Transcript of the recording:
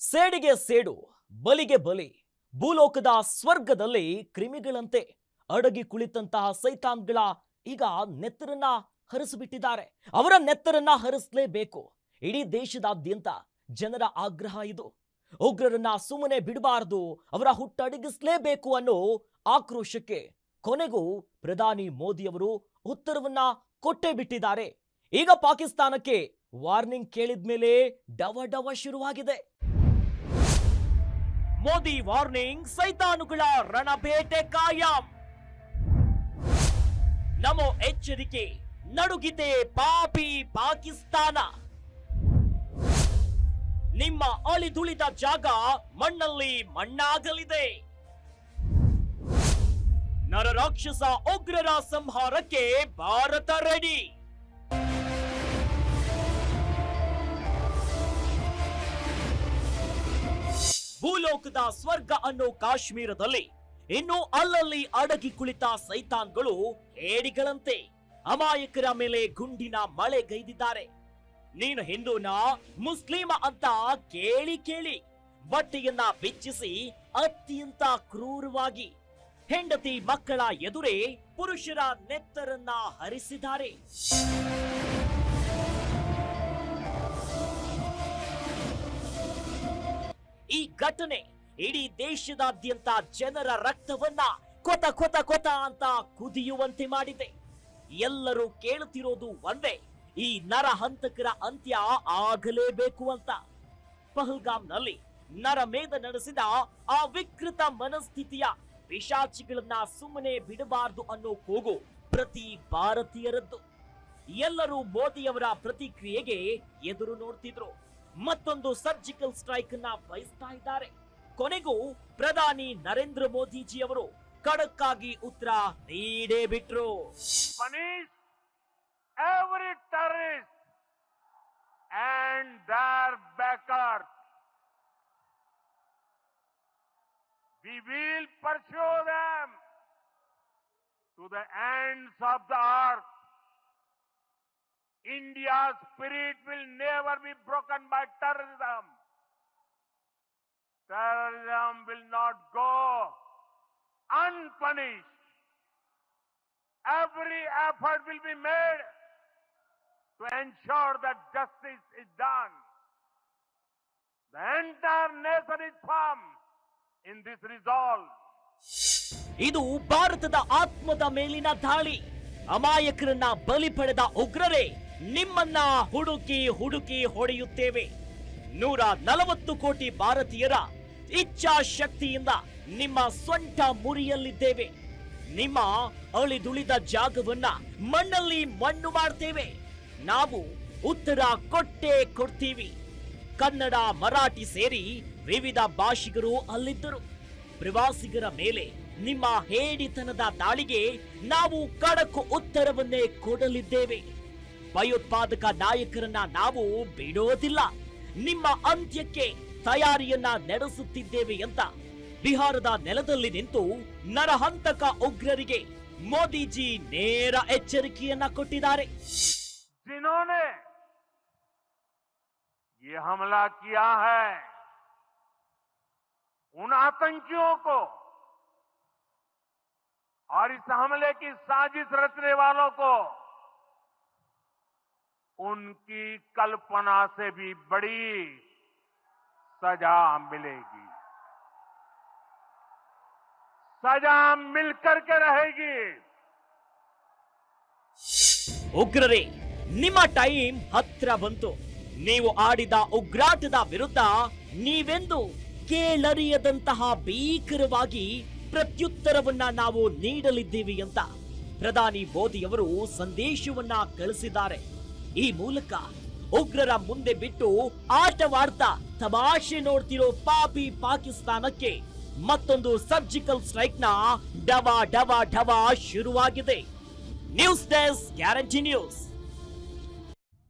ಸೇಡಿಗೆ ಸೇಡು, ಬಲಿಗೆ ಬಲಿ. ಭೂಲೋಕದ ಸ್ವರ್ಗದಲ್ಲಿ ಕ್ರಿಮಿಗಳಂತೆ ಅಡಗಿ ಕುಳಿತಂತಹ ಸೈತಾನ್ಗಳ ಈಗ ನೆತ್ತರನ್ನ ಹರಿಸಿಬಿಟ್ಟಿದ್ದಾರೆ. ಅವರ ನೆತ್ತರನ್ನ ಹರಿಸಲೇಬೇಕು. ಇಡೀ ದೇಶದಾದ್ಯಂತ ಜನರ ಆಗ್ರಹ ಇದು. ಉಗ್ರರನ್ನ ಸುಮ್ಮನೆ ಬಿಡಬಾರದು, ಅವರ ಹುಟ್ಟಡಗಿಸಲೇಬೇಕು ಅನ್ನೋ ಆಕ್ರೋಶಕ್ಕೆ ಕೊನೆಗೂ ಪ್ರಧಾನಿ ಮೋದಿಯವರು ಉತ್ತರವನ್ನ ಕೊಟ್ಟೇ ಬಿಟ್ಟಿದ್ದಾರೆ. ಈಗ ಪಾಕಿಸ್ತಾನಕ್ಕೆ ವಾರ್ನಿಂಗ್ ಕೇಳಿದ್ಮೇಲೆ ಡವ ಡವ ಶುರುವಾಗಿದೆ. ಮೋದಿ ವಾರ್ನಿಂಗ್, ಸೈತಾನುಗಳ ರಣಬೇಟೆ ಕಾಯಂ. ನಮೋ ಎಚ್ಚರಿಕೆ, ನಡುಗಿದೆ ಪಾಪಿ ಪಾಕಿಸ್ತಾನ. ನಿಮ್ಮ ಅಳಿದುಳಿದ ಜಾಗ ಮಣ್ಣಲ್ಲಿ ಮಣ್ಣಾಗಲಿದೆ. ನರರಾಕ್ಷಸ ಉಗ್ರರ ಸಂಹಾರಕ್ಕೆ ಭಾರತ ರೆಡಿ. ಭೂಲೋಕದ ಸ್ವರ್ಗ ಅನ್ನೋ ಕಾಶ್ಮೀರದಲ್ಲಿ ಇನ್ನು ಅಲ್ಲಲ್ಲಿ ಅಡಗಿ ಕುಳಿತ ಸೈತಾನ್ಗಳು ಹೇಡಿಗಳಂತೆ ಅಮಾಯಕರ ಮೇಲೆ ಗುಂಡಿನ ಮಳೆಗೈದಿದ್ದಾರೆ. ನೀನು ಹಿಂದೂನಾ ಮುಸ್ಲಿಮ ಅಂತ ಕೇಳಿ ಕೇಳಿ ಬಟ್ಟೆಯನ್ನ ಬಿಚ್ಚಿಸಿ ಅತ್ಯಂತ ಕ್ರೂರವಾಗಿ ಹೆಂಡತಿ ಮಕ್ಕಳ ಎದುರೇ ಪುರುಷರ ನೆತ್ತರನ್ನ ಹರಿಸಿದ್ದಾರೆ. ಈ ಘಟನೆ ಇಡೀ ದೇಶದಾದ್ಯಂತ ಜನರ ರಕ್ತವನ್ನ ಕೊತ ಕೊತ ಕೊತ ಅಂತ ಕುದಿಯುವಂತೆ ಮಾಡಿದೆ. ಎಲ್ಲರೂ ಕೇಳುತ್ತಿರೋದು ಒಂದೇ, ಈ ನರಹಂತಕರ ಅಂತ್ಯ ಆಗಲೇಬೇಕು ಅಂತ. ಪಹಲ್ಗಾಮ್ನಲ್ಲಿ ನರಮೇಧ ನಡೆಸಿದ ಆ ವಿಕೃತ ಮನಸ್ಥಿತಿಯ ಪಿಶಾಚಿಗಳನ್ನ ಸುಮ್ಮನೆ ಬಿಡಬಾರದು ಅನ್ನೋ ಕೂಗು ಪ್ರತಿ ಭಾರತೀಯರದ್ದು. ಎಲ್ಲರೂ ಮೋದಿಯವರ ಪ್ರತಿಕ್ರಿಯೆಗೆ ಎದುರು ನೋಡ್ತಿದ್ರು. ಮತ್ತೊಂದು ಸರ್ಜಿಕಲ್ ಸ್ಟ್ರೈಕ್ ಅನ್ನ ಬಯಸ್ತಾ ಇದ್ದಾರೆ. ಕೊನೆಗೂ ಪ್ರಧಾನಿ ನರೇಂದ್ರ ಮೋದಿಜಿ ಅವರು ಖಡಕ್ ಆಗಿ ಉತ್ತರ ನೀಡೇ ಬಿಟ್ರು. Punish every terrorist and their backers. We will pursue them to the ends of the earth. India's spirit will never be broken by terrorism. Terrorism will not go unpunished. Every effort will be made to ensure that justice is done. The entire nation is firm in this resolve. ಇದು ಭಾರತದ ಆತ್ಮದ ಮೇಲಿನ ದಾಳಿ. ಅಮಾಯಕರನ್ನ ಬಲಿ ಪಡೆದ ಉಗ್ರರೇ, ನಿಮ್ಮನ್ನ ಹುಡುಕಿ ಹುಡುಕಿ ಹೊಡೆಯುತ್ತೇವೆ. 140 ಕೋಟಿ ಭಾರತೀಯರ ಇಚ್ಛಾಶಕ್ತಿಯಿಂದ ನಿಮ್ಮ ಸೊಂಟ ಮುರಿಯಲಿದ್ದೇವೆ. ನಿಮ್ಮ ಅಳಿದುಳಿದ ಜಾಗವನ್ನ ಮಣ್ಣಲ್ಲಿ ಮಣ್ಣು ಮಾಡ್ತೇವೆ. ನಾವು ಉತ್ತರ ಕೊಟ್ಟೇ ಕೊಡ್ತೀವಿ. ಕನ್ನಡ, ಮರಾಠಿ ಸೇರಿ ವಿವಿಧ ಭಾಷಿಗರು ಅಲ್ಲಿದ್ದರು. ಪ್ರವಾಸಿಗರ ಮೇಲೆ ನಿಮ್ಮ ಹೇಡಿತನದ ದಾಳಿಗೆ ನಾವು ಖಡಕ್ ಉತ್ತರವನ್ನೇ ಕೊಡಲಿದ್ದೇವೆ. ಭಯೋತ್ಪಾದಕ ನಾಯಕರನ್ನ ನಾವು ಬಿಡೋದಿಲ್ಲ. ನಿಮ್ಮ ಅಂತ್ಯಕ್ಕೆ ತಯಾರಿಯನ್ನ ನಡೆಸುತ್ತಿದ್ದೇವೆ ಅಂತ ಬಿಹಾರದ ನೆಲದಲ್ಲಿ ನಿಂತು ನರಹಂತಕ ಉಗ್ರರಿಗೆ ಮೋದಿಜಿ ನೇರ ಎಚ್ಚರಿಕೆಯನ್ನ ಕೊಟ್ಟಿದ್ದಾರೆ. जिन्होंने ये हमला किया है, उन आतंकियों को और इस हमले की साजिश रचने वालों को उनकी कल्पना से भी बड़ी सजा मिलेगी. सजा मिलकर के रहेगी. ಉಗ್ರರೇ, ನಿಮ್ಮ ಟೈಮ್ ಹತ್ರ ಬಂತು. ನೀವು ಆಡಿದ ಉಗ್ರಾಟದ ವಿರುದ್ಧ ನೀವೆಂದು ಕೇಳರಿಯದಂತಹ ಭೀಕರವಾಗಿ ಪ್ರತ್ಯುತ್ತರವನ್ನ ನಾವು ನೀಡಲಿದ್ದೀವಿ ಅಂತ ಪ್ರಧಾನಿ ಮೋದಿಯವರು ಸಂದೇಶವನ್ನ ಕಳಿಸಿದ್ದಾರೆ. ಈ ಮೂಲಕ ಉಗ್ರರ ಮುಂದೆ ಬಿಟ್ಟು ಆಟವಾಡ್ತಾ ತಮಾಷೆ ನೋಡ್ತಿರೋ ಪಾಪಿ ಪಾಕಿಸ್ತಾನಕ್ಕೆ ಮತ್ತೊಂದು ಸರ್ಜಿಕಲ್ ಸ್ಟ್ರೈಕ್ ನ ಡವ ಡವ ಡವ ಶುರುವಾಗಿದೆ. News desk guarantee news.